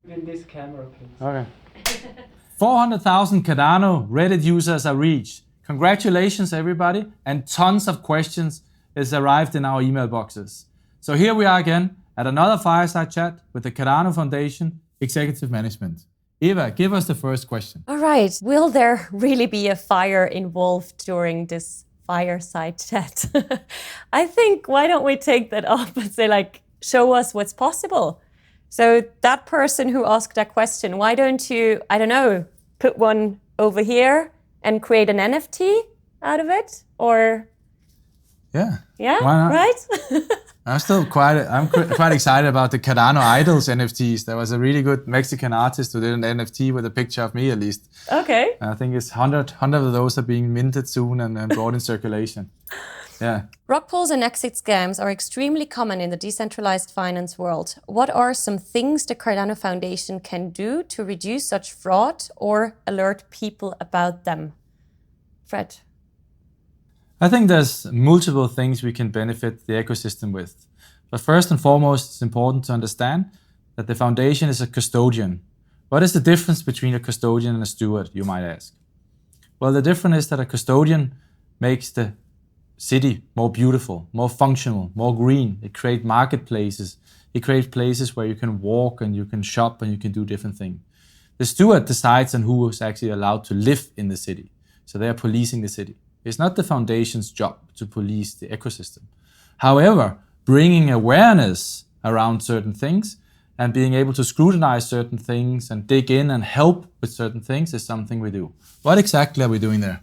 In this camera, please. Okay. 400,000 Cardano Reddit users are reached. Congratulations, everybody, and tons of questions has arrived in our email boxes. So here we are again at another Fireside Chat with the Cardano Foundation Executive Management. Eva, give us the first question. All right. Will there really be a fire involved during this Fireside Chat? I think, why don't we take that up and say, show us what's possible? So that person who asked that question, why don't you, I don't know, put one over here and create an NFT out of it? Or yeah, why not? Right? I'm quite excited about the Cardano Idols NFTs. There was a really good Mexican artist who did an NFT with a picture of me, at least. Okay. I think it's 100 of those are being minted soon and brought in circulation. Yeah. Rug pulls and exit scams are extremely common in the decentralized finance world. What are some things the Cardano Foundation can do to reduce such fraud or alert people about them? Fred? I think there's multiple things we can benefit the ecosystem with. But first and foremost, it's important to understand that the foundation is a custodian. What is the difference between a custodian and a steward, you might ask? Well, the difference is that a custodian makes the city more beautiful, more functional, more green. It creates marketplaces. It creates places where you can walk and you can shop and you can do different things. The steward decides on who is actually allowed to live in the city. So they are policing the city. It's not the foundation's job to police the ecosystem. However, bringing awareness around certain things and being able to scrutinize certain things and dig in and help with certain things is something we do. What exactly are we doing there?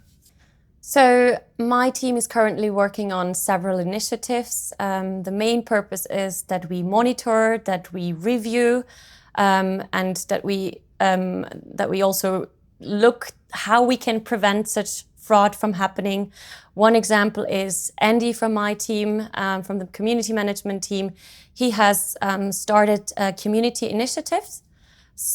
So my team is currently working on several initiatives. The main purpose is that we monitor, that we review, and that we also look how we can prevent such fraud from happening. One example is Andy from my team, from the community management team. He has started community initiatives.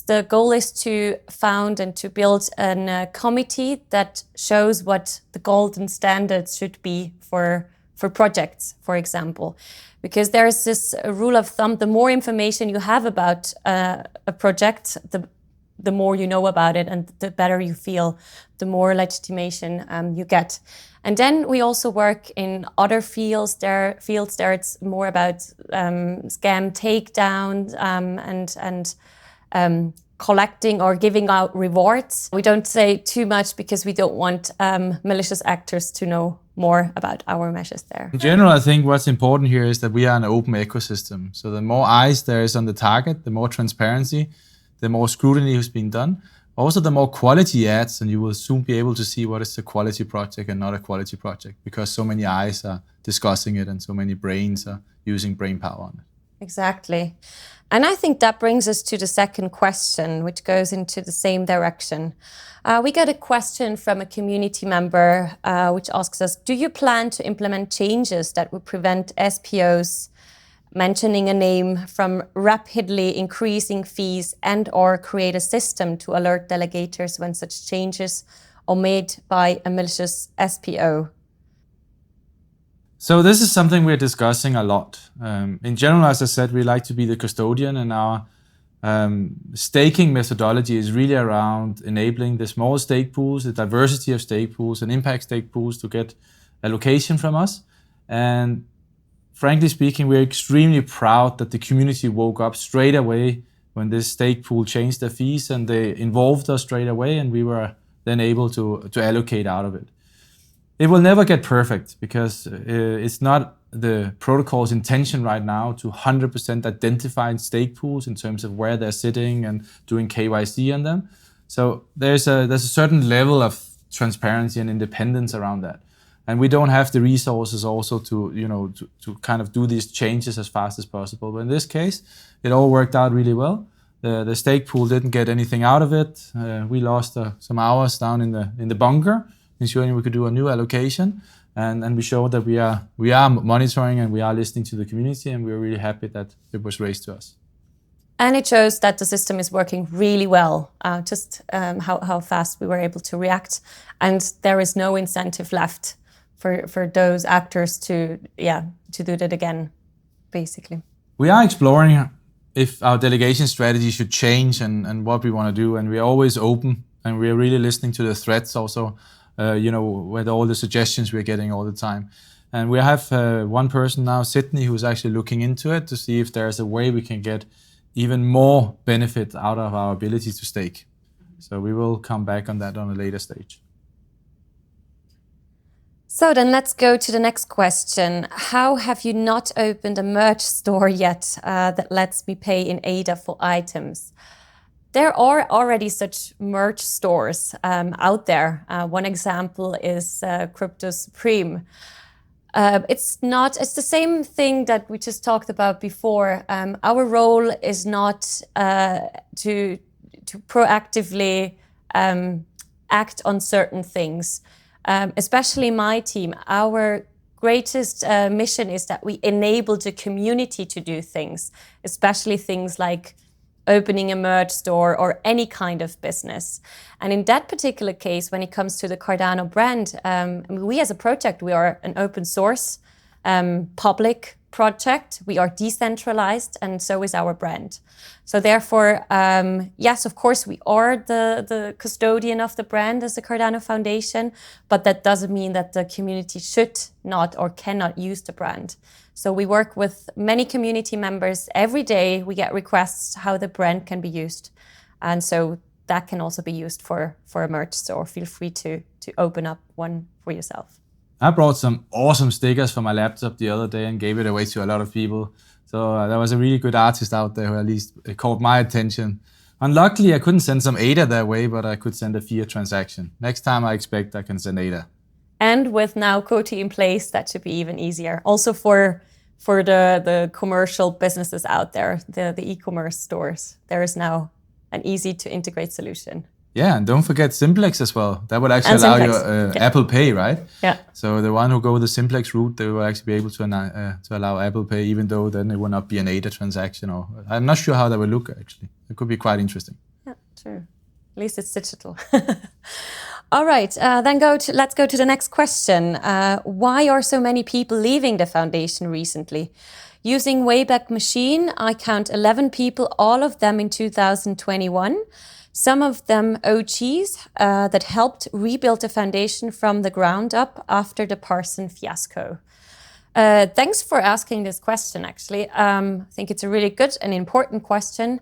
The goal is to found and to build a committee that shows what the golden standards should be for projects, for example. Because there's this rule of thumb, the more information you have about a project, the more you know about it and the better you feel, the more legitimation you get. And then we also work in other fields. There it's more about scam takedown and collecting or giving out rewards. We don't say too much because we don't want malicious actors to know more about our measures there. In general, I think what's important here is that we are an open ecosystem. So the more eyes there is on the target, the more transparency, the more scrutiny is being done. Also, the more quality ads, and you will soon be able to see what is a quality project and not a quality project, because so many eyes are discussing it and so many brains are using brain power on it. Exactly. And I think that brings us to the second question, which goes into the same direction. We got a question from a community member which asks us, do you plan to implement changes that would prevent SPOs, mentioning a name, from rapidly increasing fees and or create a system to alert delegators when such changes are made by a malicious SPO? So this is something we're discussing a lot. In general, as I said, we like to be the custodian, and our staking methodology is really around enabling the small stake pools, the diversity of stake pools and impact stake pools to get allocation from us. And frankly speaking, we're extremely proud that the community woke up straight away when this stake pool changed their fees, and they involved us straight away, and we were then able to allocate out of it. It will never get perfect because it's not the protocol's intention right now to 100% identify stake pools in terms of where they're sitting and doing KYC on them. So there's a certain level of transparency and independence around that. And we don't have the resources also to kind of do these changes as fast as possible. But in this case, it all worked out really well. The stake pool didn't get anything out of it. We lost some hours down in the bunker, ensuring we could do a new allocation. And we showed that we are monitoring and we are listening to the community, and we're really happy that it was raised to us. And it shows that the system is working really well, how fast we were able to react. And there is no incentive left for those actors to do that again, basically. We are exploring if our delegation strategy should change and what we want to do. And we're always open, and we're really listening to the threats also, with all the suggestions we're getting all the time. And we have one person now, Sydney, who's actually looking into it to see if there's a way we can get even more benefit out of our ability to stake. So we will come back on that on a later stage. So then let's go to the next question. How have you not opened a merch store yet that lets me pay in ADA for items? There are already such merch stores out there. One example is Crypto Supreme. It's the same thing that we just talked about before. Our role is not to proactively act on certain things. Especially my team, our greatest mission is that we enable the community to do things, especially things like opening a merch store or any kind of business. And in that particular case, when it comes to the Cardano brand, we as a project, we are an open source, public project. We are decentralized, and so is our brand. So therefore, yes, of course, we are the custodian of the brand as the Cardano Foundation, but that doesn't mean that the community should not or cannot use the brand. So we work with many community members every day. We get requests how the brand can be used. And so that can also be used for a merch store. Feel free to open up one for yourself. I brought some awesome stickers for my laptop the other day and gave it away to a lot of people. So there was a really good artist out there who at least caught my attention. Unluckily, I couldn't send some ADA their way, but I could send a fiat transaction. Next time I expect I can send ADA. And with now Koti in place, that should be even easier. Also for the commercial businesses out there, the e-commerce stores, there is now an easy to integrate solution. Yeah, and don't forget Simplex as well. That would actually allow you Apple Pay, right? Yeah. So the one who go the Simplex route, they will actually be able to allow Apple Pay, even though then it will not be an ADA transaction. Or I'm not sure how that will look, actually. It could be quite interesting. Yeah, true. At least it's digital. All right, let's go to the next question. Why are so many people leaving the foundation recently? Using Wayback Machine, I count 11 people, all of them in 2021. Some of them OGs that helped rebuild the foundation from the ground up after the Parson fiasco. Thanks for asking this question, actually. I think it's a really good and important question.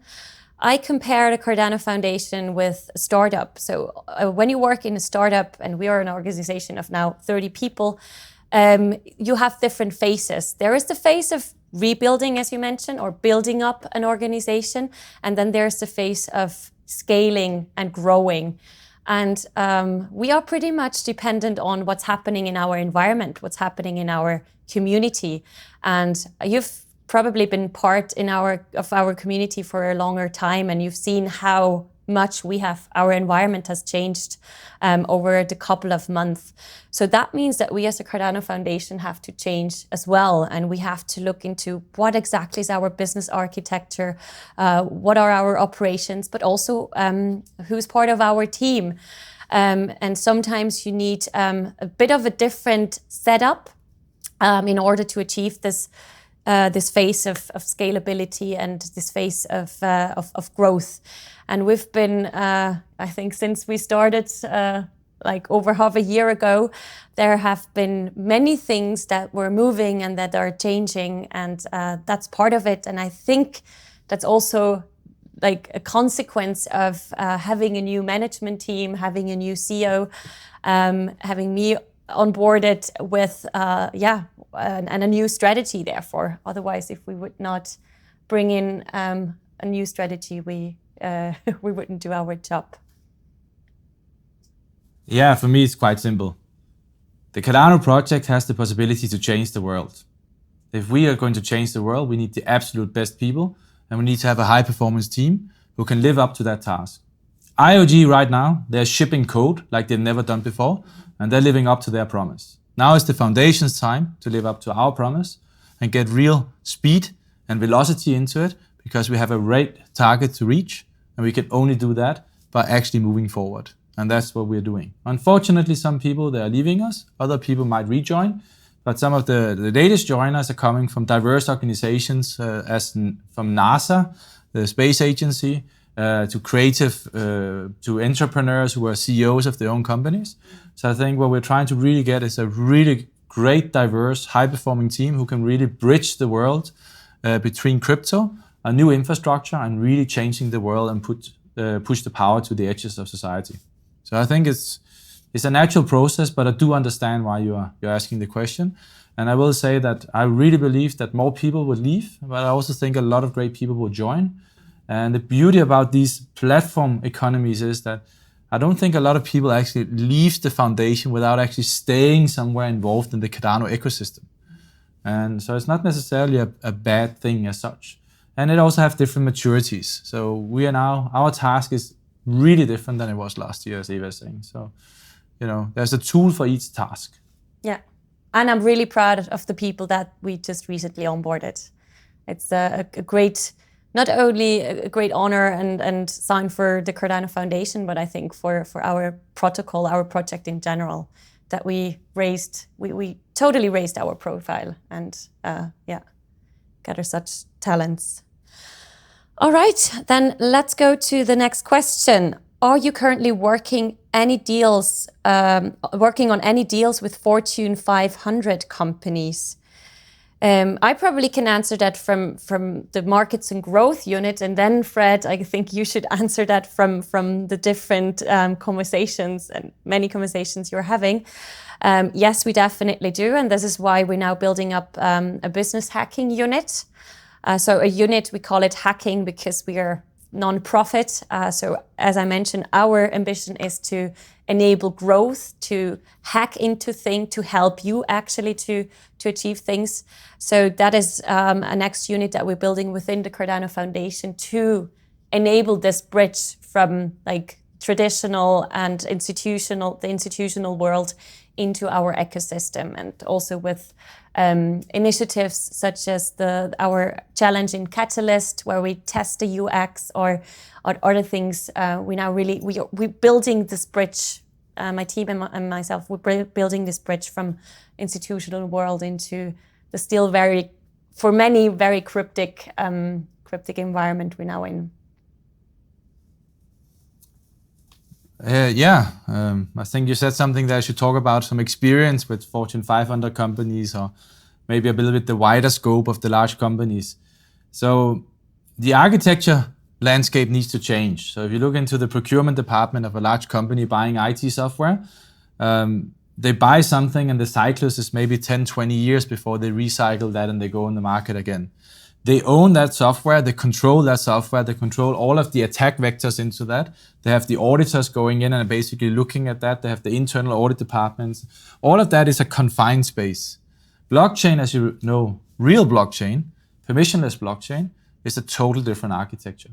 I compare the Cardano Foundation with a startup. So when you work in a startup, and we are an organization of now 30 people, you have different phases. There is the phase of rebuilding, as you mentioned, or building up an organization. And then there's the phase of scaling and growing. And we are pretty much dependent on what's happening in our environment, what's happening in our community. And you've probably been part of our community for a longer time, and you've seen how much our environment has changed over the couple of months. So that means that we as a Cardano Foundation have to change as well, and we have to look into what exactly is our business architecture, what are our operations, but also who's part of our team. And sometimes you need a bit of a different setup in order to achieve this phase of scalability and this phase of growth. And we've been, I think since we started like over half a year ago, there have been many things that were moving and that are changing, and that's part of it. And I think that's also like a consequence of having a new management team, having a new CEO, having me onboarded with and a new strategy. Therefore, otherwise, if we would not bring in a new strategy, we wouldn't do our job. Yeah, for me, it's quite simple. The Cardano project has the possibility to change the world. If we are going to change the world, we need the absolute best people, and we need to have a high-performance team who can live up to that task. IOG right now, they're shipping code like they've never done before, and they're living up to their promise. Now is the foundation's time to live up to our promise and get real speed and velocity into it, because we have a great target to reach, and we can only do that by actually moving forward. And that's what we're doing. Unfortunately, some people, they are leaving us. Other people might rejoin. but some of the latest joiners are coming from diverse organizations, from NASA, the space agency, to creative, to entrepreneurs who are CEOs of their own companies. So I think what we're trying to really get is a really great, diverse, high-performing team who can really bridge the world between crypto, a new infrastructure, and really changing the world and push the power to the edges of society. So I think it's a natural process, but I do understand why you're asking the question. And I will say that I really believe that more people will leave, but I also think a lot of great people will join. And the beauty about these platform economies is that I don't think a lot of people actually leave the foundation without actually staying somewhere involved in the Cardano ecosystem. And so it's not necessarily a bad thing as such. And it also have different maturities. So our task is really different than it was last year, as Eva is saying. So, there's a tool for each task. Yeah. And I'm really proud of the people that we just recently onboarded. It's a great, not only a great honor and sign for the Cardano Foundation, but I think for our protocol, our project in general, that we totally raised our profile and gather such talents. All right, then let's go to the next question. Are you currently working on any deals with Fortune 500 companies? I probably can answer that from the markets and growth unit, and then Fred, I think you should answer that from the different conversations and many conversations you're having. Yes, we definitely do, and this is why we're now building up a business hacking unit. So a unit, we call it hacking because we are non-profit. So as I mentioned, our ambition is to enable growth, to hack into things, to help you actually to achieve things. So that is a next unit that we're building within the Cardano Foundation to enable this bridge from like traditional and the institutional world into our ecosystem, and also with initiatives such as our challenge in Catalyst, where we test the UX or other things. We're building this bridge. My team and myself, we're building this bridge from institutional world into the still for many very cryptic environment we're now in. I think you said something that I should talk about, some experience with Fortune 500 companies, or maybe a little bit the wider scope of the large companies. So the architecture landscape needs to change. So if you look into the procurement department of a large company buying IT software, they buy something and the cyclus is maybe 10, 20 years before they recycle that and they go on the market again. They own that software, they control that software, they control all of the attack vectors into that. They have the auditors going in and basically looking at that. They have the internal audit departments. All of that is a confined space. Blockchain, as you know, real blockchain, permissionless blockchain, is a total different architecture.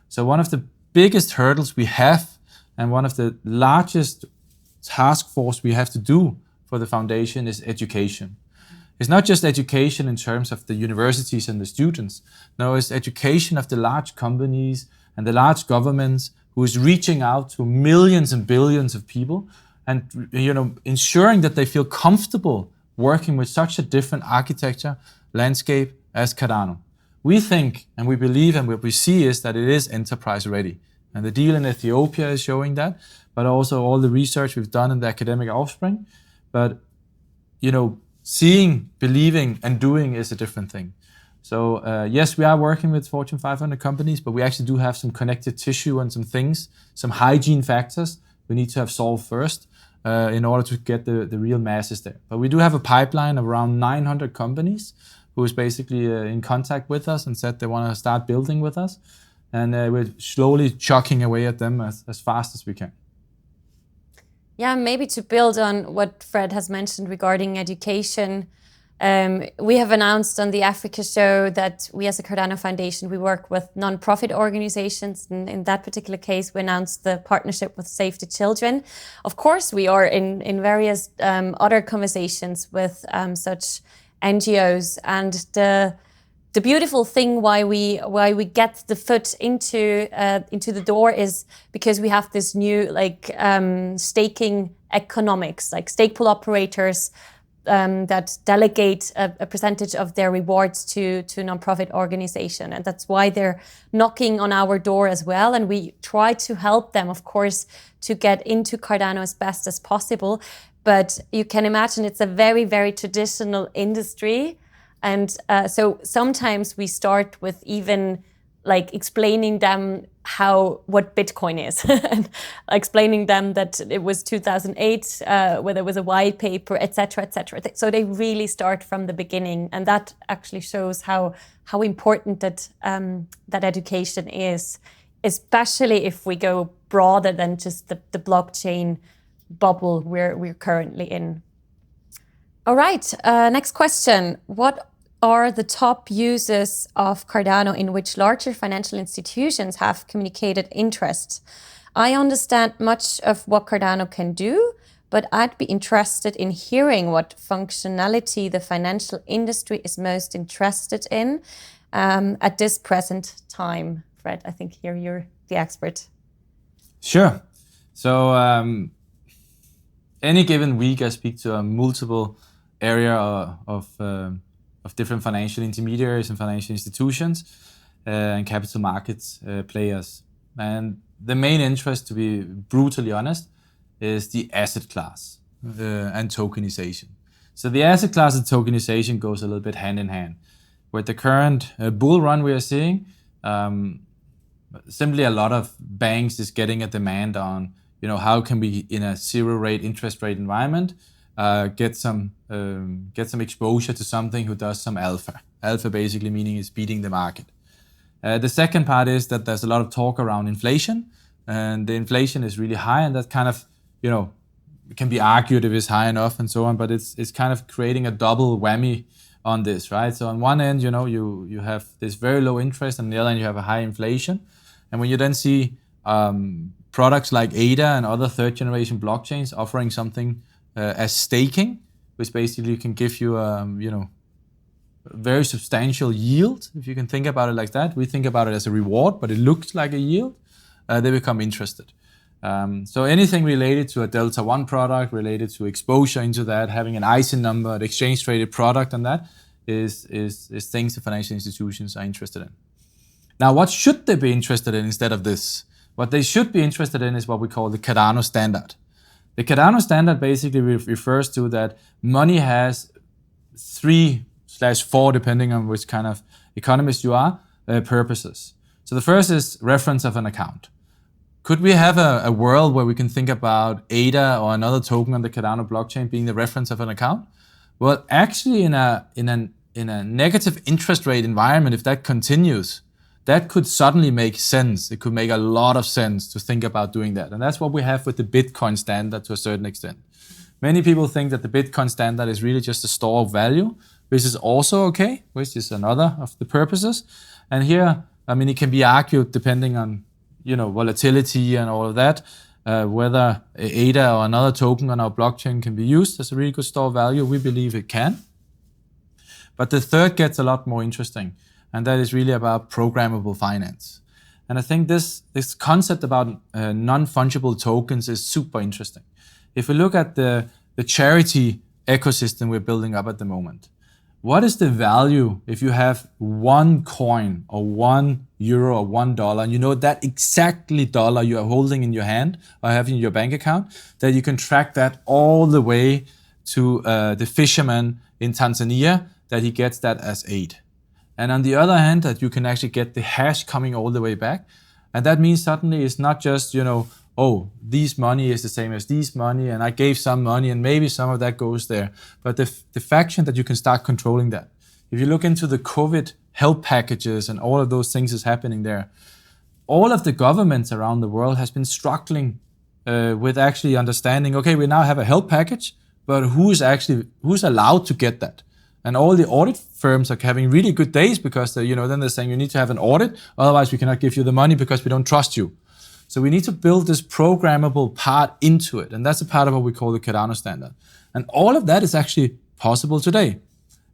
So one of the biggest hurdles we have and one of the largest task force we have to do for the foundation is education. It's not just education in terms of the universities and the students. No, it's education of the large companies and the large governments who is reaching out to millions and billions of people and ensuring that they feel comfortable working with such a different architecture landscape as Cardano. We think and we believe and what we see is that it is enterprise ready. And the deal in Ethiopia is showing that, but also all the research we've done in the academic offspring. But, seeing, believing, and doing is a different thing. So yes, we are working with Fortune 500 companies, but we actually do have some connective tissue and some things, some hygiene factors we need to have solved first in order to get the real masses there. But we do have a pipeline of around 900 companies who is basically in contact with us and said they want to start building with us. And we're slowly chucking away at them as fast as we can. Yeah, maybe to build on what Fred has mentioned regarding education, we have announced on the Africa show that we as a Cardano Foundation, we work with non-profit organizations. And in that particular case, we announced the partnership with Save the Children. Of course, we are in various other conversations with such NGOs. And the beautiful thing why we get the foot into the door is because we have this new staking economics, like stake pool operators that delegate a percentage of their rewards to nonprofit organization, and that's why they're knocking on our door as well. And we try to help them, of course, to get into Cardano as best as possible. But you can imagine it's a very, very traditional industry, and so sometimes we start with even like explaining them what Bitcoin is, and explaining them that it was 2008, where there was a white paper, etc., etc. So they really start from the beginning, and that actually shows how important that education is, especially if we go broader than just the blockchain bubble we're currently in. All right, next question. What are the top uses of Cardano in which larger financial institutions have communicated interest? I understand much of what Cardano can do, but I'd be interested in hearing what functionality the financial industry is most interested in at this present time. Fred, I think here you're the expert. Sure. So any given week, I speak to a multiple area of different financial intermediaries and financial institutions and capital markets players. And the main interest, to be brutally honest, is the asset class and tokenization. So the asset class and tokenization goes a little bit hand in hand. With the current bull run we are seeing, simply a lot of banks is getting a demand on, how can we, in a zero rate interest rate environment, get some exposure to something who does some alpha. Alpha basically meaning it's beating the market. The second part is that there's a lot of talk around inflation, and the inflation is really high, and that kind of, it can be argued if it's high enough and so on, but it's kind of creating a double whammy on this, right? So on one end, you have this very low interest, and on the other end you have a high inflation. And when you then see products like ADA and other third generation blockchains offering something as staking, which basically can give you, a very substantial yield, if you can think about it like that. We think about it as a reward, but it looks like a yield. They become interested. So anything related to a Delta One product, related to exposure into that, having an ISIN number, an exchange traded product, and that is things the financial institutions are interested in. Now, what should they be interested in instead of this? What they should be interested in is what we call the Cardano standard. The Cardano standard basically refers to that money has 3/4, depending on which kind of economist you are, purposes. So the first is reference of an account. Could we have a world where we can think about ADA or another token on the Cardano blockchain being the reference of an account? Well, actually, in a negative interest rate environment, if that continues, that could suddenly make sense. It could make a lot of sense to think about doing that. And that's what we have with the Bitcoin standard to a certain extent. Many people think that the Bitcoin standard is really just a store of value, which is also okay, which is another of the purposes. And here, it can be argued depending on, volatility and all of that, whether ADA or another token on our blockchain can be used as a really good store of value. We believe it can. But the third gets a lot more interesting, and that is really about programmable finance. And I think this concept about non-fungible tokens is super interesting. If we look at the charity ecosystem we're building up at the moment, what is the value if you have one coin or €1 or $1, and that exactly dollar you are holding in your hand or have in your bank account, that you can track that all the way to the fisherman in Tanzania, that he gets that as aid. And on the other hand, that you can actually get the hash coming all the way back. And that means suddenly it's not just, this money is the same as this money, and I gave some money and maybe some of that goes there. But the fact that you can start controlling that. If you look into the COVID help packages and all of those things is happening there, all of the governments around the world has been struggling with actually understanding, okay, we now have a help package, but who's allowed to get that? And all the audit firms are having really good days because then they're saying you need to have an audit, otherwise we cannot give you the money because we don't trust you. So we need to build this programmable part into it, and that's a part of what we call the Cardano standard. And all of that is actually possible today.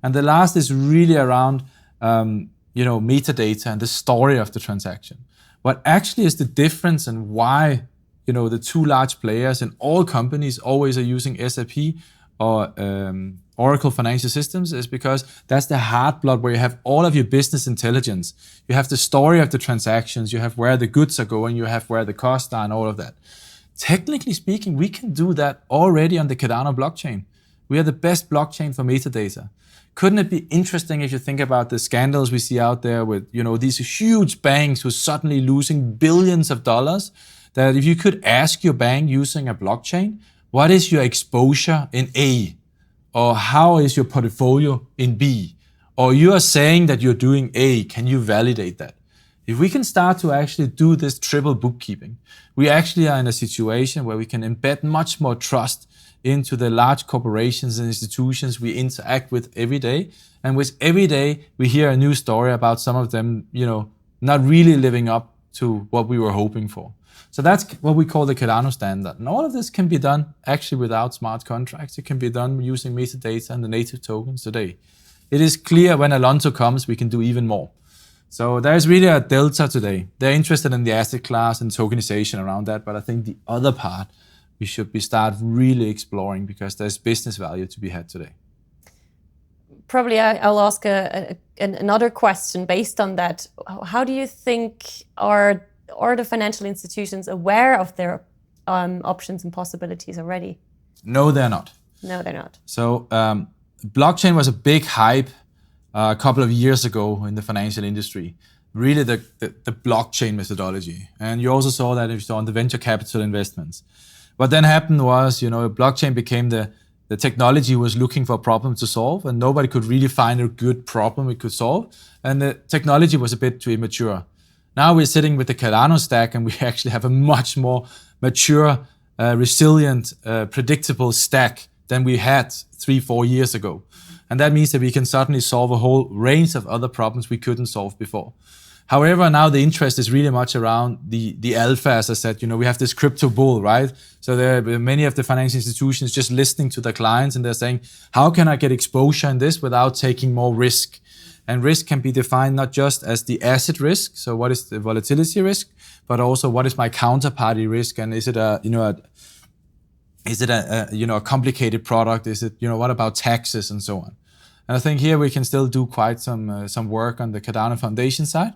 And the last is really around metadata and the story of the transaction. What actually is the difference and why the two large players in all companies always are using SAP or Oracle Financial Systems is because that's the heart blood where you have all of your business intelligence. You have the story of the transactions, you have where the goods are going, you have where the costs are and all of that. Technically speaking, we can do that already on the Cardano blockchain. We are the best blockchain for metadata. Couldn't it be interesting if you think about the scandals we see out there with, these huge banks who are suddenly losing billions of dollars, that if you could ask your bank using a blockchain, what is your exposure in A? Or how is your portfolio in B? Or you are saying that you're doing A, can you validate that? If we can start to actually do this triple bookkeeping, we actually are in a situation where we can embed much more trust into the large corporations and institutions we interact with every day. And with every day, we hear a new story about some of them, not really living up to what we were hoping for. So that's what we call the Cardano standard. And all of this can be done actually without smart contracts. It can be done using metadata and the native tokens today. It is clear when Alonso comes, we can do even more. So there's really a delta today. They're interested in the asset class and tokenization around that, but I think the other part we should start really exploring because there's business value to be had today. Probably I'll ask another question based on that. How do you think are the financial institutions aware of their options and possibilities already? No, they're not. No, they're not. So blockchain was a big hype a couple of years ago in the financial industry. Really the blockchain methodology. And you also saw that if you saw on the venture capital investments. What then happened was, blockchain became the technology was looking for a problem to solve, and nobody could really find a good problem it could solve. And the technology was a bit too immature. Now we're sitting with the Cardano stack, and we actually have a much more mature, resilient, predictable stack than we had 3-4 years ago. And that means that we can suddenly solve a whole range of other problems we couldn't solve before. However, now the interest is really much around the alpha, as I said. We have this crypto bull, right? So there are many of the financial institutions just listening to their clients and they're saying, how can I get exposure in this without taking more risk? And risk can be defined not just as the asset risk, so what is the volatility risk, but also what is my counterparty risk, and is it a complicated product? Is it what about taxes and so on? And I think here we can still do quite some work on the Cardano Foundation side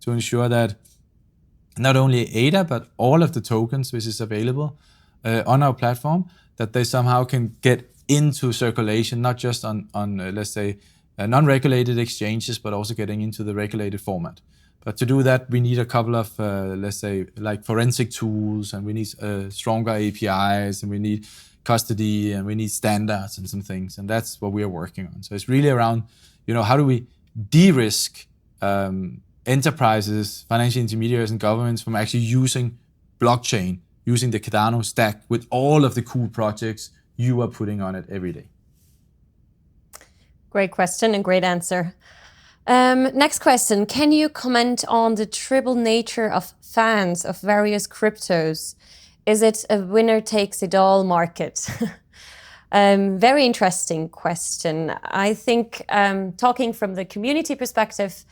to ensure that not only ADA, but all of the tokens which is available on our platform, that they somehow can get into circulation, not just on let's say, non-regulated exchanges, but also getting into the regulated format. But to do that, we need a couple of, let's say, like forensic tools, and we need stronger APIs, and we need custody, and we need standards and some things. And that's what we are working on. So it's really around, how do we de-risk enterprises, financial intermediaries, and governments from actually using blockchain, using the Cardano stack with all of the cool projects you are putting on it every day. Great question and great answer. Next question. Can you comment on the triple nature of fans of various cryptos? Is it a winner-takes-it-all market? Very interesting question. I think talking from the community perspective,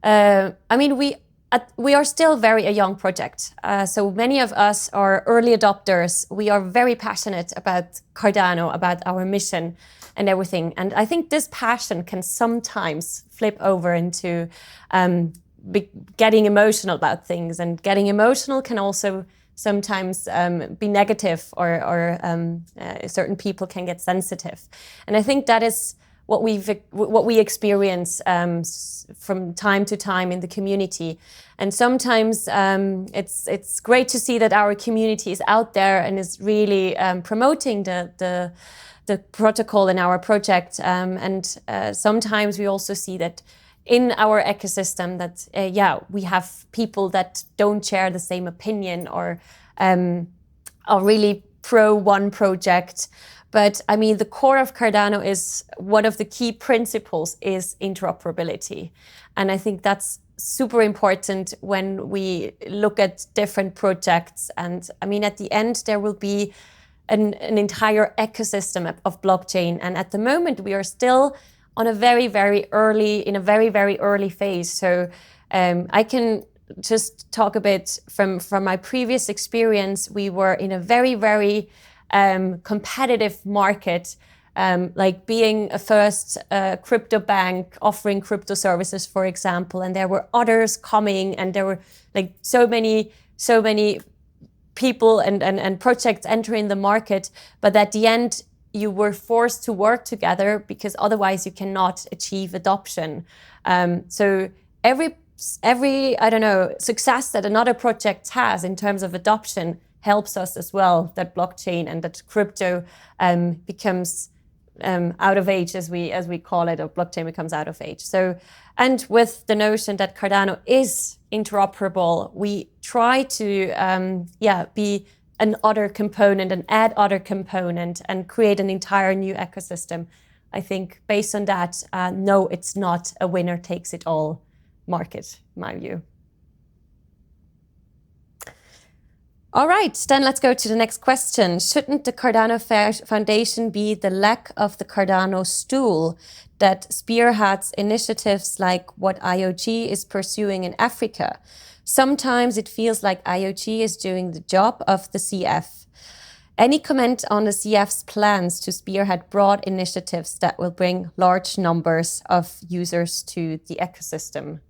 we are still a young project. So many of us are early adopters. We are very passionate about Cardano, about our mission and everything. And I think this passion can sometimes flip over into getting emotional about things. And getting emotional can also sometimes be negative, or certain people can get sensitive. And I think that is what we experience from time to time in the community. And sometimes it's great to see that our community is out there and is really promoting the protocol in our project. And sometimes we also see that in our ecosystem that we have people that don't share the same opinion or are really pro one project. But the core of Cardano is one of the key principles is interoperability. And I think that's super important when we look at different projects. And at the end, there will be an entire ecosystem of blockchain. And at the moment, we are still on a very, very early phase. So I can just talk a bit from my previous experience. We were in a very competitive market, like being a first crypto bank offering crypto services, for example, and there were others coming, and there were like so many people and projects entering the market, but at the end you were forced to work together because otherwise you cannot achieve adoption. So every success that another project has in terms of adoption helps us as well, that blockchain and that crypto becomes out of age, as we call it, or blockchain becomes out of age. So, and with the notion that Cardano is interoperable, we try to be an other component and add other component and create an entire new ecosystem. I think based on that, no, it's not a winner takes it all market, in my view. All right, then let's go to the next question. Shouldn't the Cardano Foundation be the leg of the Cardano stool that spearheads initiatives like what IOG is pursuing in Africa? Sometimes it feels like IOG is doing the job of the CF. Any comment on the CF's plans to spearhead broad initiatives that will bring large numbers of users to the ecosystem?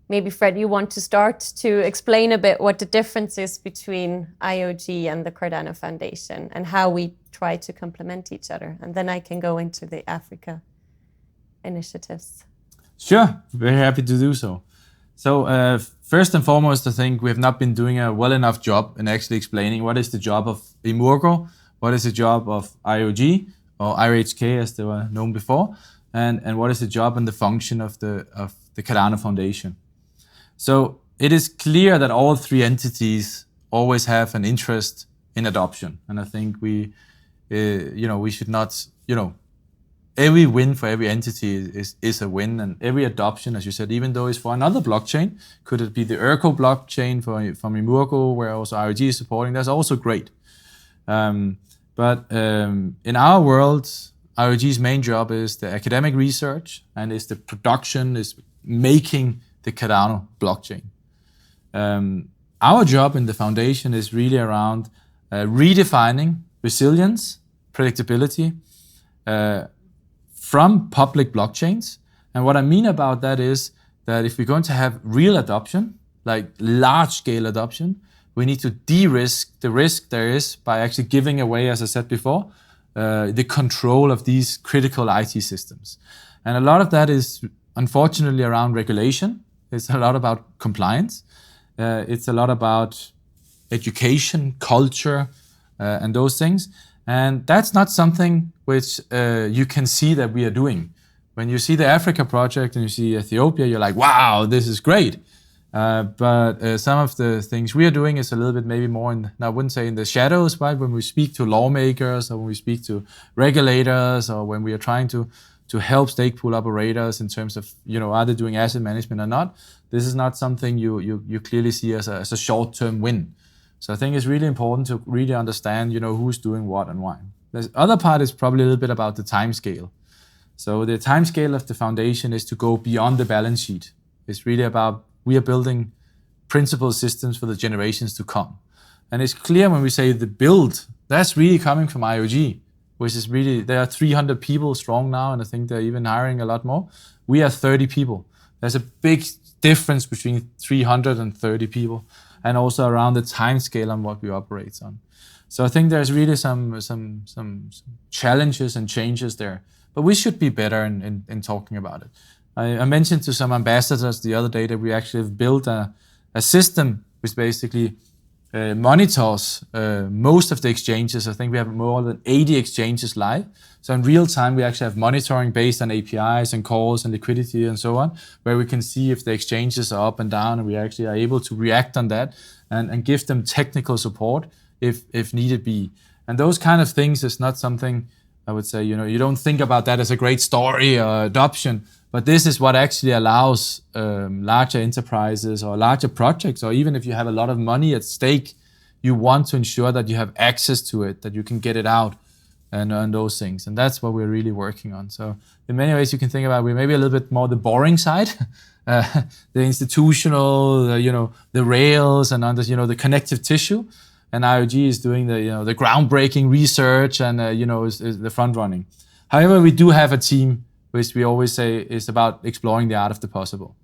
Maybe, Fred, you want to start to explain a bit what the difference is between IOG and the Cardano Foundation and how we try to complement each other. And then I can go into the Africa initiatives. Sure, very happy to do so. So first and foremost, I think we have not been doing a well enough job in actually explaining what is the job of Imurgo, what is the job of IOG, or IRHK as they were known before, and what is the job and the function of the Cardano Foundation. So it is clear that all three entities always have an interest in adoption. And I think we should not, every win for every entity is a win, and every adoption, as you said, even though it's for another blockchain, could it be the Urco blockchain from Imurgo, where also IOG is supporting, that's also great. But in our world, IOG's main job is the academic research and is the production, is making the Cardano blockchain. Our job in the foundation is really around redefining resilience, predictability from public blockchains. And what I mean about that is that if we're going to have real adoption, like large-scale adoption, we need to de-risk the risk there is by actually giving away, as I said before, the control of these critical IT systems. And a lot of that is unfortunately around regulation. It's a lot about compliance. It's a lot about education, culture, and those things. And that's not something which you can see that we are doing. When you see the Africa project and you see Ethiopia, you're like, wow, this is great. But some of the things we are doing is a little bit maybe more I wouldn't say in the shadows, but when we speak to lawmakers or when we speak to regulators or when we are trying to help stake pool operators in terms of, are they doing asset management or not, this is not something you clearly see as a short-term win. So I think it's really important to really understand, who's doing what and why. The other part is probably a little bit about the time scale. So the time scale of the foundation is to go beyond the balance sheet. It's really about we are building principal systems for the generations to come. And it's clear when we say the build, that's really coming from IOG, which is really, there are 300 people strong now, and I think they're even hiring a lot more. We are 30 people. There's a big difference between 300 and 30 people, and also around the time scale on what we operate on. So I think there's really some challenges and changes there, but we should be better in talking about it. I mentioned to some ambassadors the other day that we actually have built a system which basically monitors most of the exchanges. I think we have more than 80 exchanges live. So in real time, we actually have monitoring based on APIs and calls and liquidity and so on, where we can see if the exchanges are up and down, and we actually are able to react on that and give them technical support if needed be. And those kind of things is not something I would say, you don't think about that as a great story or adoption, but this is what actually allows larger enterprises or larger projects, or even if you have a lot of money at stake, you want to ensure that you have access to it, that you can get it out and those things. And that's what we're really working on. So in many ways, you can think about we're maybe a little bit more the boring side, the institutional, the rails and the connective tissue. and IOG is doing the groundbreaking research and is the front running. However, we do have a team which we always say is about exploring the art of the possible.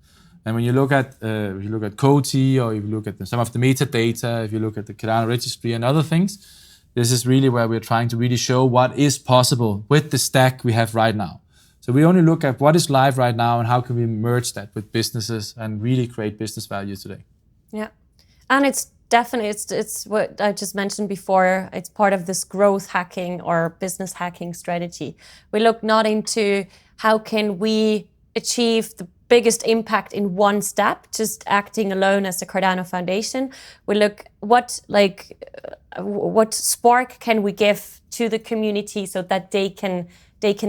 And when you look at Coty, or if you look at some of the metadata, if you look at the Cardano registry and other things, this is really where we're trying to really show what is possible with the stack we have right now. So we only look at what is live right now and how can we merge that with businesses and really create business value today. Yeah, and it's definitely, it's what I just mentioned before. It's part of this growth hacking or business hacking strategy. We look not into how can we achieve the biggest impact in one step, just acting alone as the Cardano Foundation. We look what spark can we give to the community so that they can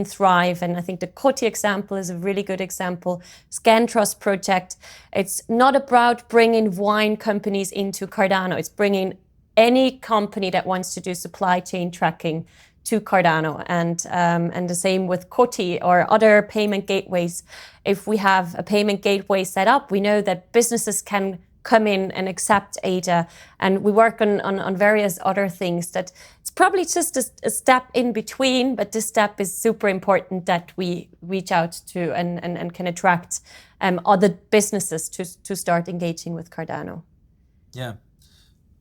thrive. And I think the Coty example is a really good example. ScanTrust project, it's not about bringing wine companies into Cardano. It's bringing any company that wants to do supply chain tracking to Cardano, and the same with Coty or other payment gateways. If we have a payment gateway set up, we know that businesses can come in and accept ADA, and we work on various other things that it's probably just a step in between, but this step is super important that we reach out to and can attract other businesses to start engaging with Cardano. Yeah.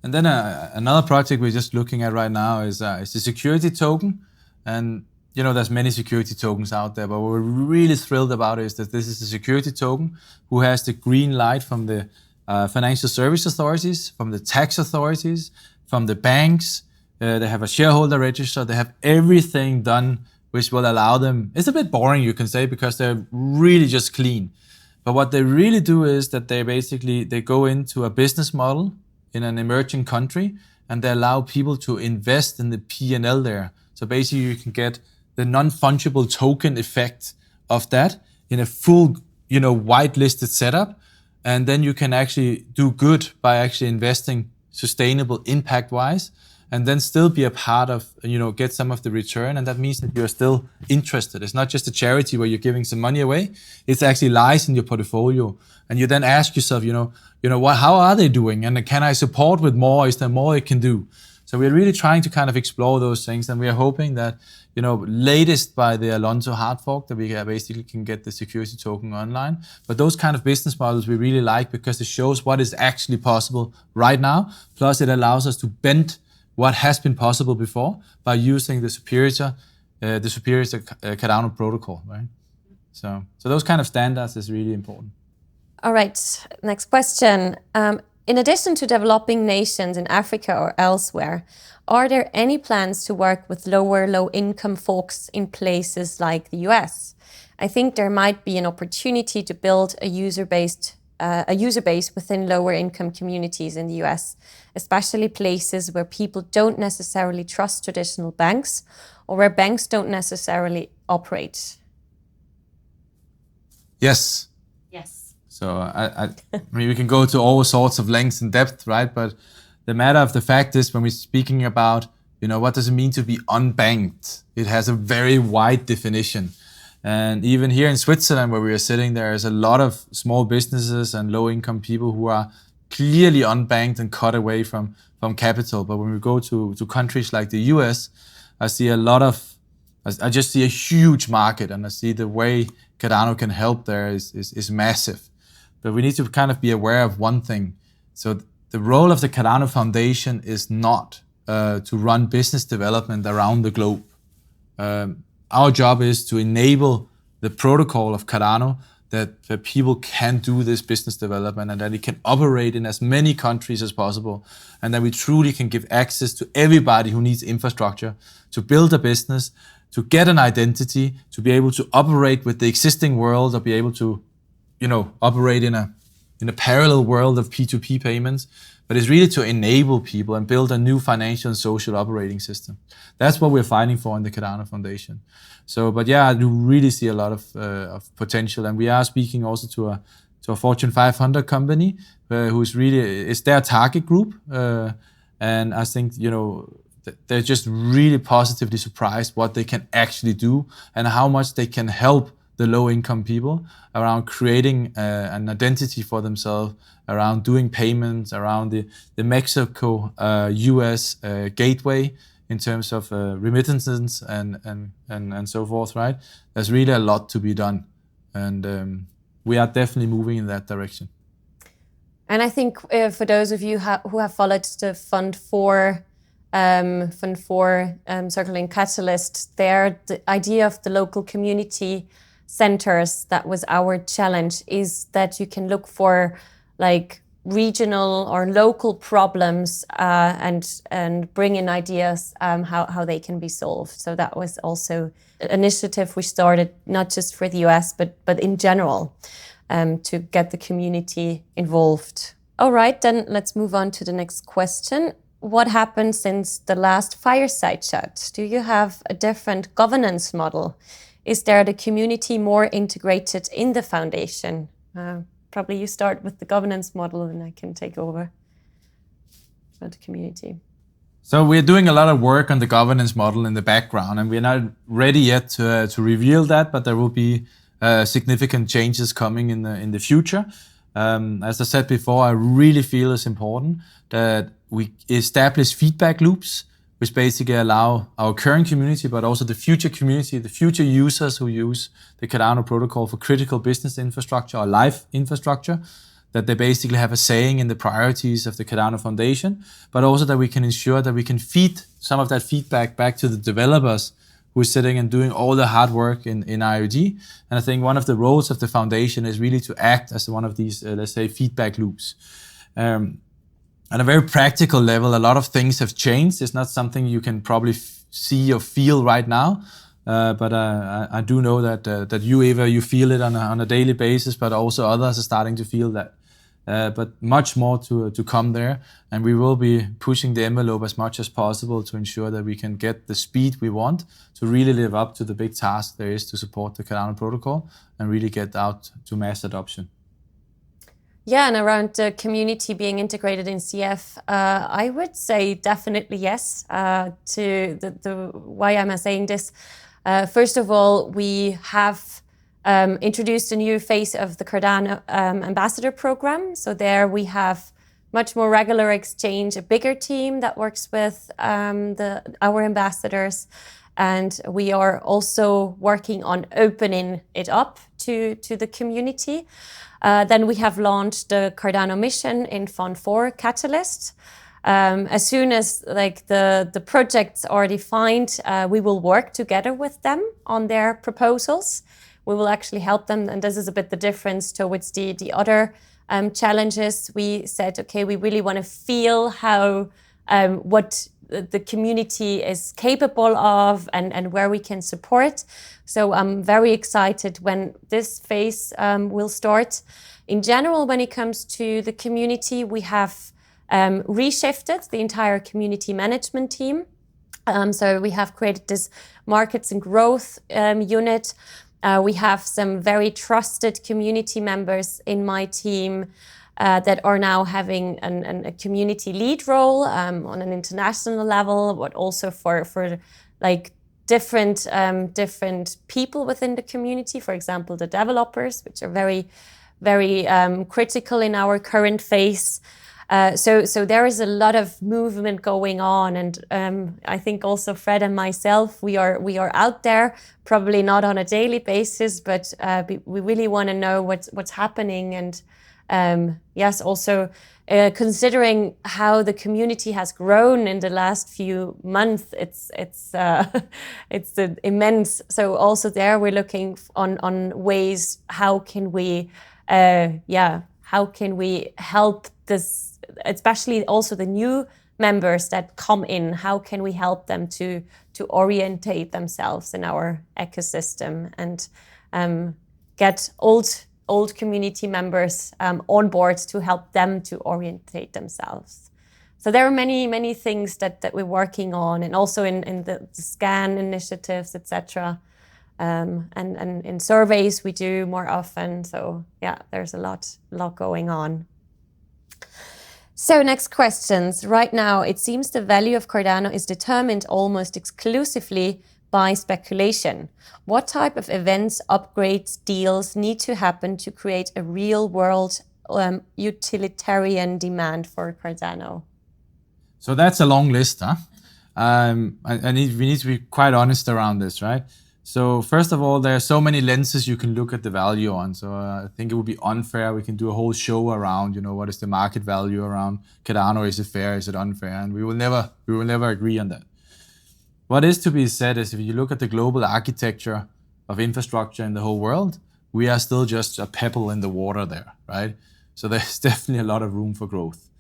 And then another project we're just looking at right now is the security token. And there's many security tokens out there, but what we're really thrilled about is that this is a security token who has the green light from the financial service authorities, from the tax authorities, from the banks. They have a shareholder register. They have everything done which will allow them. It's a bit boring, you can say, because they're really just clean. But what they really do is that they go into a business model in an emerging country, and they allow people to invest in the P&L there. So basically you can get the non-fungible token effect of that in a full, whitelisted setup. And then you can actually do good by actually investing sustainable impact-wise, and then still be a part of, get some of the return. And that means that you're still interested. It's not just a charity where you're giving some money away. It actually lies in your portfolio. And you then ask yourself, how are they doing? And can I support with more? Is there more I can do? So we're really trying to kind of explore those things. And we are hoping that, latest by the Alonso hard fork, that we basically can get the security token online. But those kind of business models we really like because it shows what is actually possible right now. Plus it allows us to bend what has been possible before by using the superior Cardano protocol, right? So those kind of standards is really important. All right, next question. In addition to developing nations in Africa or elsewhere, are there any plans to work with low-income folks in places like the US? I think there might be an opportunity to build a user base within lower income communities in the US, especially places where people don't necessarily trust traditional banks or where banks don't necessarily operate. Yes. So I mean, we can go to all sorts of lengths and depth, right? But the matter of the fact is, when we're speaking about, what does it mean to be unbanked? It has a very wide definition. And even here in Switzerland, where we are sitting, there is a lot of small businesses and low-income people who are clearly unbanked and cut away from capital. But when we go to countries like the US, I just see a huge market, and I see the way Cardano can help there is massive. But we need to kind of be aware of one thing. So the role of the Cardano Foundation is not to run business development around the globe. Our job is to enable the protocol of Cardano that people can do this business development and that it can operate in as many countries as possible, and that we truly can give access to everybody who needs infrastructure to build a business, to get an identity, to be able to operate with the existing world, or be able to, operate in a parallel world of P2P payments. But it's really to enable people and build a new financial and social operating system. That's what we're fighting for in the Cardano Foundation. So, but yeah, I do really see a lot of potential, and we are speaking also to a Fortune 500 company who's really, it's their target group, and I think they're just really positively surprised what they can actually do and how much they can help the low-income people, around creating an identity for themselves, around doing payments, around the Mexico-US gateway in terms of remittances and so forth, right? There's really a lot to be done. And we are definitely moving in that direction. And I think for those of you who have followed the Fund 4 Circling Catalyst, there the idea of the local community centers, that was our challenge, is that you can look for like regional or local problems and bring in ideas how they can be solved. So that was also an initiative we started not just for the US but in general, to get the community involved. All right, then let's move on to the next question. What happened since the last Fireside Chat? Do you have a different governance model? Is there the community more integrated in the foundation? Probably you start with the governance model and I can take over for the community. So we're doing a lot of work on the governance model in the background, and we're not ready yet to reveal that, but there will be significant changes coming in the future. As I said before, I really feel it's important that we establish feedback loops, which basically allow our current community, but also the future community, the future users who use the Cardano protocol for critical business infrastructure or life infrastructure, that they basically have a saying in the priorities of the Cardano Foundation, but also that we can ensure that we can feed some of that feedback back to the developers who are sitting and doing all the hard work in IoT. And I think one of the roles of the foundation is really to act as one of these, let's say, feedback loops. At a very practical level, a lot of things have changed. It's not something you can probably see or feel right now, but I do know that you, Eva, you feel it on a daily basis, but also others are starting to feel that. But much more to come there, and we will be pushing the envelope as much as possible to ensure that we can get the speed we want to really live up to the big task there is to support the Cardano protocol and really get out to mass adoption. Yeah, and around the community being integrated in CF, I would say definitely yes. To the why am I saying this? First of all, we have introduced a new phase of the Cardano Ambassador Program. So there we have much more regular exchange, a bigger team that works with our ambassadors. And we are also working on opening it up to the community. Then we have launched the Cardano mission in Fund 4 Catalyst. As soon as the projects are defined, we will work together with them on their proposals. We will actually help them, and this is a bit the difference towards the other challenges. We said, okay, we really want to feel how what the community is capable of and where we can support. So I'm very excited when this phase will start. In general, when it comes to the community, we have reshifted the entire community management team. So we have created this markets and growth unit. We have some very trusted community members in my team that are now having a community lead role on an international level, but also for like different people within the community. For example, the developers, which are very, very critical in our current phase. So there is a lot of movement going on, and I think also Fred and myself, we are out there, probably not on a daily basis, but we really want to know what's happening. And yes, also considering how the community has grown in the last few months, it's immense. So also there we're looking on ways how can we help this, especially also the new members that come in, how can we help them to orientate themselves in our ecosystem and get old community members on board to help them to orientate themselves. So there are many things that we're working on, and also in the scan initiatives, etc. And in surveys we do more often. So yeah, there's a lot going on. So next questions. Right now, it seems the value of Cardano is determined almost exclusively by speculation. What type of events, upgrades, deals need to happen to create a real-world utilitarian demand for Cardano? So that's a long list, huh? We need to be quite honest around this, right? So first of all, there are so many lenses you can look at the value on. So I think it would be unfair. We can do a whole show around, what is the market value around Cardano? Is it fair? Is it unfair? And we will never agree on that. What is to be said is if you look at the global architecture of infrastructure in the whole world, we are still just a pebble in the water there, right? So there's definitely a lot of room for growth.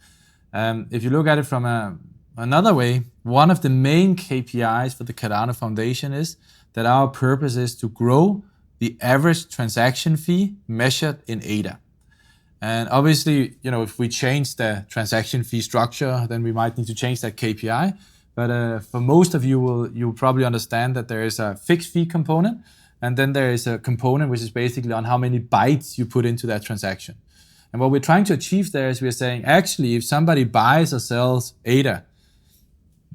If you look at it from another way, one of the main KPIs for the Cardano Foundation is that our purpose is to grow the average transaction fee measured in ADA. And obviously, if we change the transaction fee structure, then we might need to change that KPI. But for most of you, you'll probably understand that there is a fixed fee component, and then there is a component which is basically on how many bytes you put into that transaction. And what we're trying to achieve there is we're saying, actually, if somebody buys or sells ADA,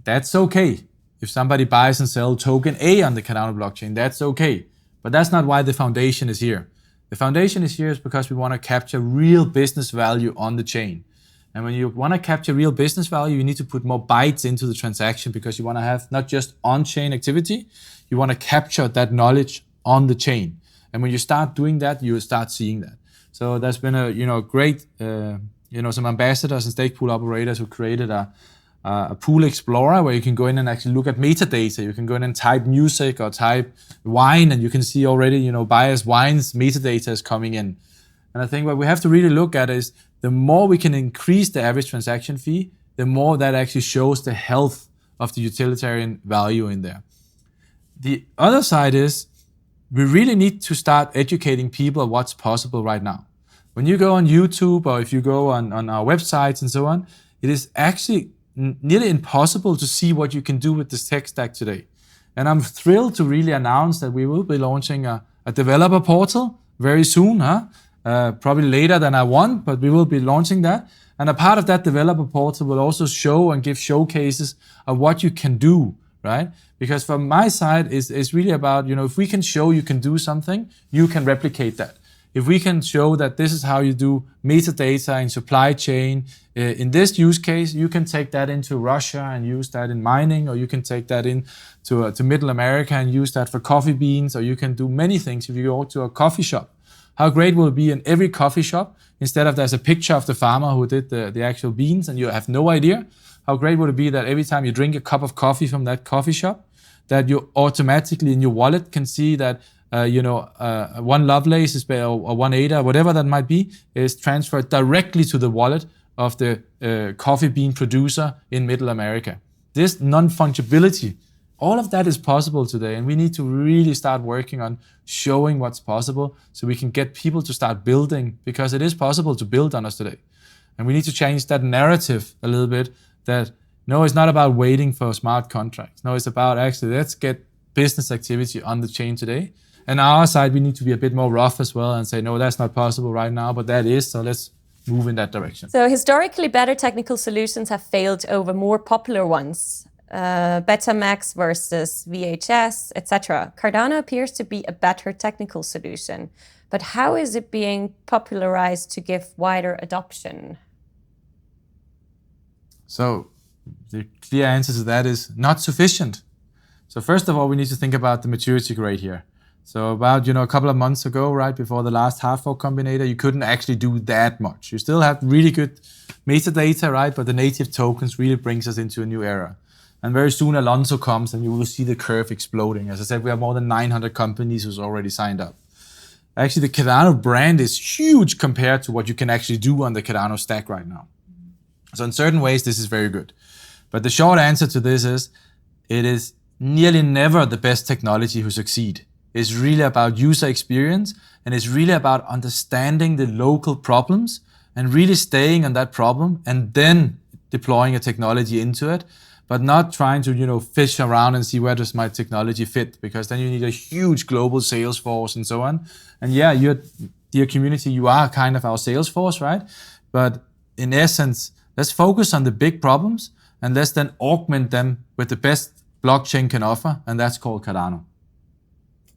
that's okay. If somebody buys and sells token A on the Cardano blockchain, that's okay. But that's not why the foundation is here. The foundation is here because we want to capture real business value on the chain. And when you want to capture real business value, you need to put more bytes into the transaction because you want to have not just on-chain activity, you want to capture that knowledge on the chain. And when you start doing that, you will start seeing that. So there's been a great, some ambassadors and stake pool operators who created a pool explorer where you can go in and actually look at metadata. You can go in and type music or type wine, and you can see already, buyers' wines metadata is coming in. And I think what we have to really look at is the more we can increase the average transaction fee, the more that actually shows the health of the utilitarian value in there. The other side is we really need to start educating people on what's possible right now. When you go on YouTube or if you go on our websites and so on, it is actually nearly impossible to see what you can do with this tech stack today. And I'm thrilled to really announce that we will be launching a developer portal very soon, probably later than I want, but we will be launching that. And a part of that developer portal will also show and give showcases of what you can do, right? Because from my side, it's really about, if we can show you can do something, you can replicate that. If we can show that this is how you do metadata in supply chain, in this use case, you can take that into Russia and use that in mining, or you can take that to Middle America and use that for coffee beans, or you can do many things if you go to a coffee shop. How great will it be in every coffee shop, instead of there's a picture of the farmer who did the actual beans and you have no idea, how great would it be that every time you drink a cup of coffee from that coffee shop, that you automatically in your wallet can see that one Lovelace is, or one ADA, whatever that might be, is transferred directly to the wallet of the coffee bean producer in Middle America. This non-fungibility, all of that is possible today, and we need to really start working on showing what's possible so we can get people to start building, because it is possible to build on us today. And we need to change that narrative a little bit, that no, it's not about waiting for smart contracts. No, it's about actually, let's get business activity on the chain today. And on our side, we need to be a bit more rough as well and say, no, that's not possible right now, but that is, so let's move in that direction. So historically, better technical solutions have failed over more popular ones. Betamax versus VHS, etc. Cardano appears to be a better technical solution, but how is it being popularized to give wider adoption? So the clear answer to that is not sufficient. So first of all, we need to think about the maturity rate here. So about, a couple of months ago, right before the last hard fork combinator, you couldn't actually do that much. You still have really good metadata, right? But the native tokens really brings us into a new era. And very soon Alonso comes and you will see the curve exploding. As I said, we have more than 900 companies who's already signed up. Actually, the Cardano brand is huge compared to what you can actually do on the Cardano stack right now. So in certain ways, this is very good. But the short answer to this is, it is nearly never the best technology who succeed. It's really about user experience, and it's really about understanding the local problems and really staying on that problem and then deploying a technology into it, but not trying to, fish around and see where does my technology fit, because then you need a huge global sales force and so on. And yeah, you're, dear community, you are kind of our sales force, right? But in essence, let's focus on the big problems and let's then augment them with the best blockchain can offer, and that's called Cardano.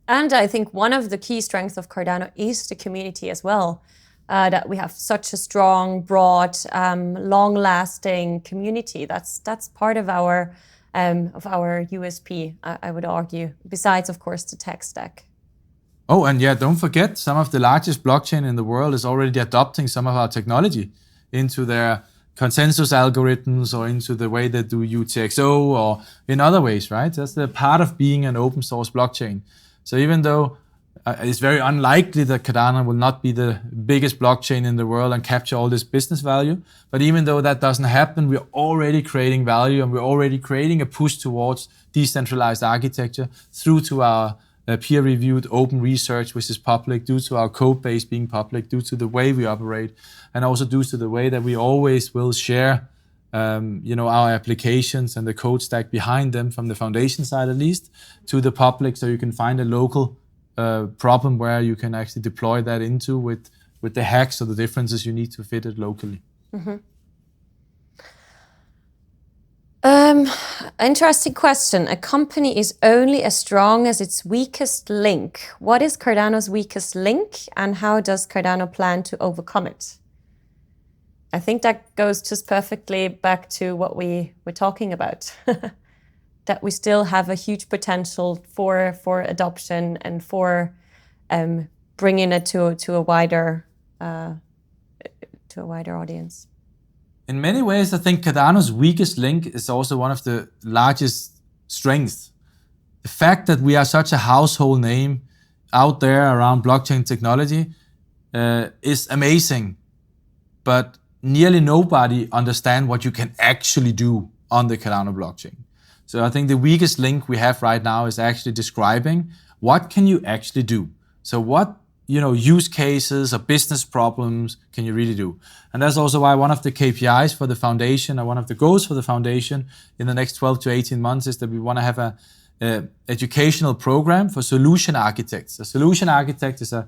And I think one of the key strengths of Cardano is the community as well. That we have such a strong, broad, long-lasting community. That's part of our USP, I would argue. Besides, of course, the tech stack. Oh, and yeah, don't forget, some of the largest blockchain in the world is already adopting some of our technology into their consensus algorithms or into the way they do UTXO or in other ways, right? That's the part of being an open source blockchain. So even though it's very unlikely that Cardano will not be the biggest blockchain in the world and capture all this business value, but even though that doesn't happen, we're already creating value and we're already creating a push towards decentralized architecture through to our peer-reviewed open research, which is public, due to our code base being public, due to the way we operate, and also due to the way that we always will share our applications and the code stack behind them, from the foundation side at least, to the public, so you can find a local problem where you can actually deploy that into with the hacks or the differences you need to fit it locally. Mm-hmm. Interesting question. A company is only as strong as its weakest link. What is Cardano's weakest link, and how does Cardano plan to overcome it? I think that goes just perfectly back to what we were talking about. That we still have a huge potential for adoption and for bringing it to a wider audience. In many ways, I think Cardano's weakest link is also one of the largest strengths. The fact that we are such a household name out there around blockchain technology is amazing, but nearly nobody understands what you can actually do on the Cardano blockchain. So I think the weakest link we have right now is actually describing what can you actually do. So what use cases or business problems can you really do? And that's also why one of the KPIs for the foundation, or one of the goals for the foundation in the next 12 to 18 months, is that we want to have a educational program for solution architects. A solution architect is a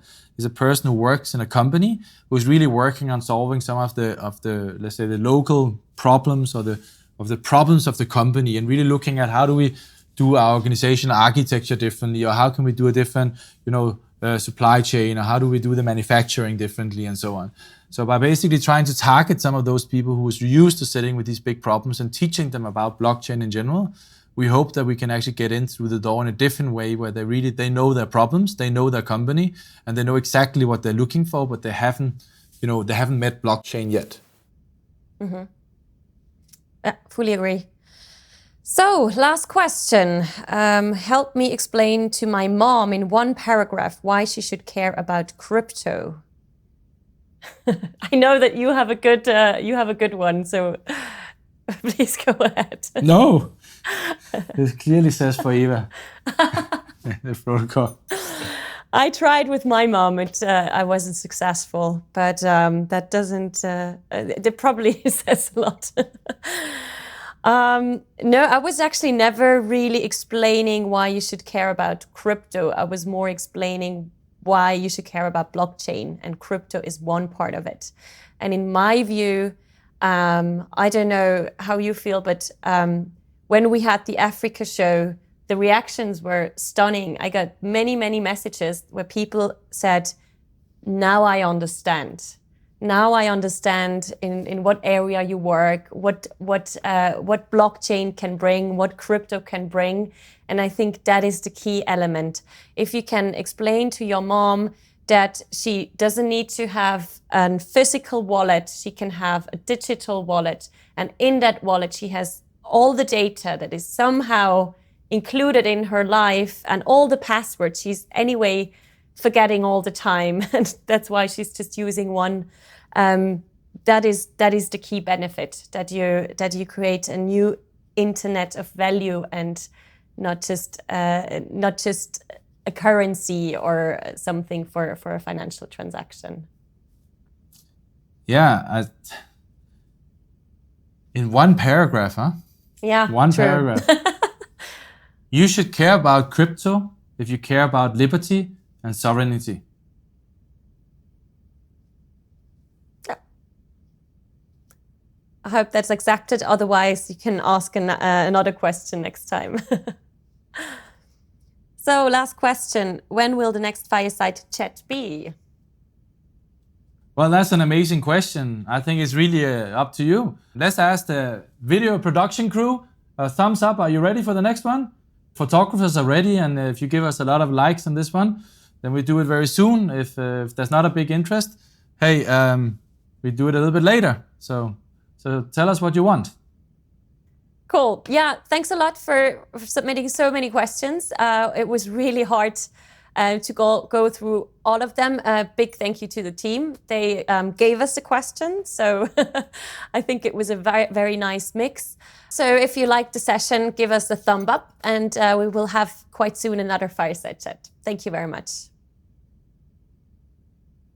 person who works in a company who's really working on solving some of the let's say the local problems or the problems of the company, and really looking at how do we do our organizational architecture differently, or how can we do a different supply chain, or how do we do the manufacturing differently, and so on. So by basically trying to target some of those people who is used to sitting with these big problems and teaching them about blockchain in general, we hope that we can actually get in through the door in a different way, where they know their problems, they know their company, and they know exactly what they're looking for, but they haven't met blockchain yet. Mm-hmm. Fully agree. So, last question. Help me explain to my mom in one paragraph why she should care about crypto. I know that you have a good one, so please go ahead. No, it clearly says for Eva. The protocol. I tried with my mom. I wasn't successful, but that doesn't. It probably says a lot. No, I was actually never really explaining why you should care about crypto. I was more explaining why you should care about blockchain, and crypto is one part of it. And in my view, I don't know how you feel, but when we had the Africa show, the reactions were stunning. I got many, many messages where people said, now I understand. Now I understand in what area you work, what blockchain can bring, what crypto can bring. And I think that is the key element. If you can explain to your mom that she doesn't need to have a physical wallet, she can have a digital wallet. And in that wallet, she has all the data that is somehow included in her life, and all the passwords she's anyway forgetting all the time. And that's why she's just using one. That is the key benefit, that you create a new internet of value, and not just a currency or something for a financial transaction. Yeah, in one paragraph, huh? Yeah, one true. Paragraph. You should care about crypto if you care about liberty and sovereignty. I hope that's accepted. Otherwise, you can ask another question next time. So last question, when will the next Fireside Chat be? Well, that's an amazing question. I think it's really up to you. Let's ask the video production crew. A thumbs up. Are you ready for the next one? Photographers are ready, and if you give us a lot of likes on this one, then we do it very soon. If there's not a big interest, hey, we do it a little bit later. So tell us what you want. Cool. Yeah, thanks a lot for submitting so many questions. It was really hard to go through all of them. A big thank you to the team. They gave us the questions, so I think it was a very, very nice mix. So if you liked the session, give us a thumb up, and we will have quite soon another Fireside Chat. Thank you very much.